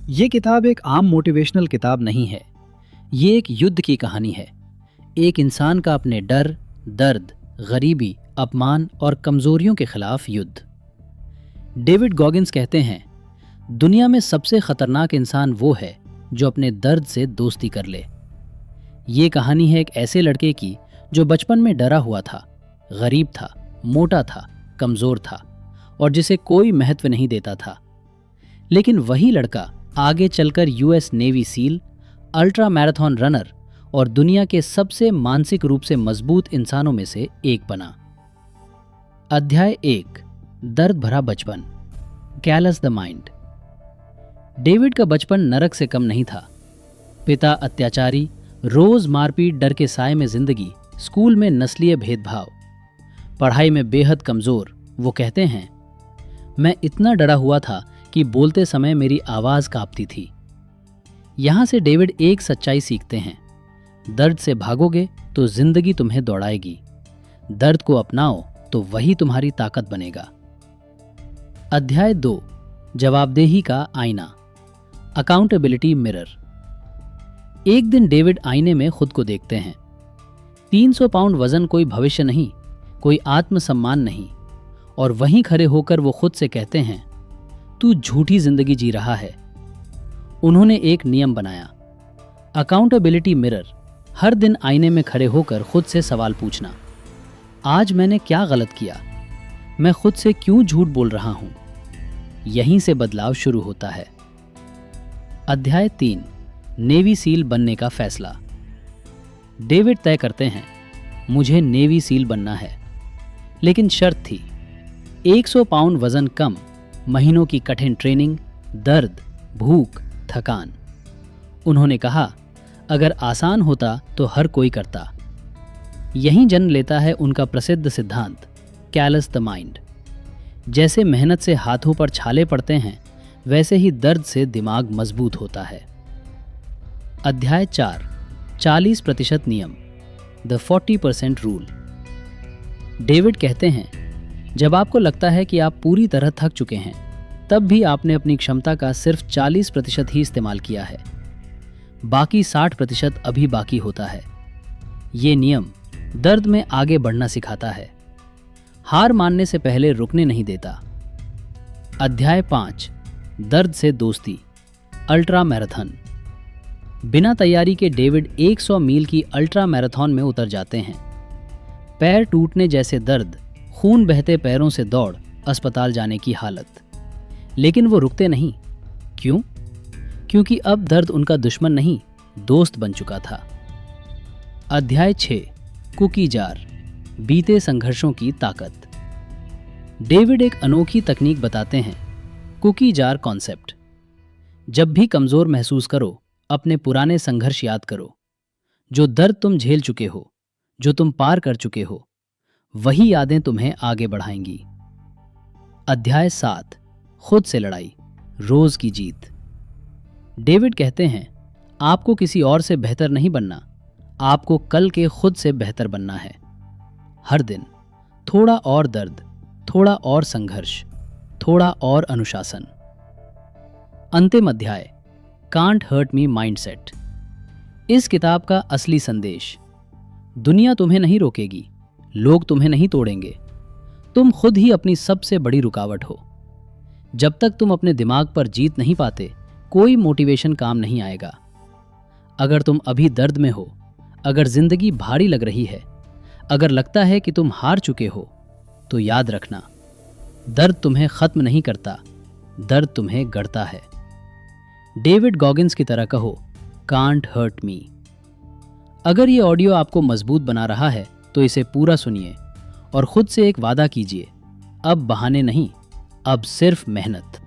ये किताब एक आम मोटिवेशनल किताब नहीं है। ये एक युद्ध की कहानी है। एक इंसान का अपने डर, दर्द, गरीबी, अपमान और कमजोरियों के खिलाफ युद्ध। डेविड गॉगिन्स कहते हैं, दुनिया में सबसे खतरनाक इंसान वो है जो अपने दर्द से दोस्ती कर ले। ये कहानी है एक ऐसे लड़के की जो बचपन में डरा हुआ था, गरीब था, मोटा था, कमजोर था और जिसे कोई महत्व नहीं देता था। लेकिन वही लड़का आगे चलकर US navy seal, ultra marathon runner और दुनिया के सबसे मानसिक रूप से मजबूत इंसानों में से एक बना। अध्याय 1, दर्द भरा बचपन, कैलस द माइंड। डेविड का बचपन नरक से कम नहीं था। पिता अत्याचारी, रोज मारपीट, डर के साए में जिंदगी, स्कूल में नस्लीय भेदभाव, पढ़ाई में बेहद कमजोर। वो कहते हैं, मैं इतना डरा हुआ था कि बोलते समय मेरी आवाज कांपती थी। यहां से डेविड एक सच्चाई सीखते हैं, दर्द से भागोगे तो जिंदगी तुम्हें दौड़ाएगी, दर्द को अपनाओ तो वही तुम्हारी ताकत बनेगा। अध्याय 2, जवाबदेही का आईना, अकाउंटेबिलिटी मिरर। एक दिन डेविड आईने में खुद को देखते हैं। 300 पाउंड वजन कोई भविष्य नहीं, कोई आत्मसम्मान नहीं, और वहीं खड़े होकर वो खुद से कहते हैं, तू झूठी जिंदगी जी रहा है। उन्होंने एक नियम बनाया, अकाउंटेबिलिटी मिरर। हर दिन आईने में खड़े होकर खुद से सवाल पूछना, आज मैंने क्या गलत किया, मैं खुद से क्यों झूठ बोल रहा हूं। यहीं से बदलाव शुरू होता है। अध्याय 3, नेवी सील बनने का फैसला। डेविड तय करते हैं, मुझे नेवी सील बनना है, लेकिन शर्त थी, 100 पाउंड वजन कम, महीनों की कठिन ट्रेनिंग, दर्द, भूख, थकान। उन्होंने कहा, अगर आसान होता तो हर कोई करता। यहीं जन्म लेता है उनका प्रसिद्ध सिद्धांत, कैलस द माइंड। जैसे मेहनत से हाथों पर छाले पड़ते हैं, वैसे ही दर्द से दिमाग मजबूत होता है। अध्याय 4, 40% नियम, द 40% रूल। डेविड कहते हैं, जब आपको लगता है कि आप पूरी तरह थक चुके हैं, तब भी आपने अपनी क्षमता का सिर्फ 40% ही इस्तेमाल किया है। बाकी 60% अभी बाकी होता है। ये नियम दर्द में आगे बढ़ना सिखाता है, हार मानने से पहले रुकने नहीं देता। अध्याय 5, दर्द से दोस्ती, अल्ट्रा मैराथन। बिना तैयारी के डेविड 100 मील की अल्ट्रा मैराथन में उतर जाते हैं। पैर टूटने जैसे दर्द, खून बहते पैरों से दौड़, अस्पताल जाने की हालत। लेकिन वो रुकते नहीं। क्यों? क्योंकि अब दर्द उनका दुश्मन नहीं, दोस्त बन चुका था। अध्याय 6, कुकी जार, बीते संघर्षों की ताकत। डेविड एक अनोखी तकनीक बताते हैं, कुकी जार कॉन्सेप्ट। जब भी कमजोर महसूस करो, अपने पुराने संघर्ष याद करो। जो दर्द तुम झेल चुके हो, जो तुम पार कर चुके हो, वही यादें तुम्हें आगे बढ़ाएंगी। अध्याय 7, खुद से लड़ाई, रोज की जीत। डेविड कहते हैं, आपको किसी और से बेहतर नहीं बनना, आपको कल के खुद से बेहतर बनना है। हर दिन थोड़ा और दर्द, थोड़ा और संघर्ष, थोड़ा और अनुशासन। अंतिम अध्याय, कांट हर्ट मी माइंडसेट। इस किताब का असली संदेश, दुनिया तुम्हें नहीं रोकेगी, लोग तुम्हें नहीं तोड़ेंगे, तुम खुद ही अपनी सबसे बड़ी रुकावट हो। जब तक तुम अपने दिमाग पर जीत नहीं पाते, कोई मोटिवेशन काम नहीं आएगा। अगर तुम अभी दर्द में हो, अगर जिंदगी भारी लग रही है, अगर लगता है कि तुम हार चुके हो, तो याद रखना, दर्द तुम्हें खत्म नहीं करता, दर्द तुम्हें गढ़ता है। डेविड गॉगिन्स की तरह कहो, कांट हर्ट मी। अगर ये ऑडियो आपको मजबूत बना रहा है, तो इसे पूरा सुनिए और खुद से एक वादा कीजिए, अब बहाने नहीं, अब सिर्फ मेहनत।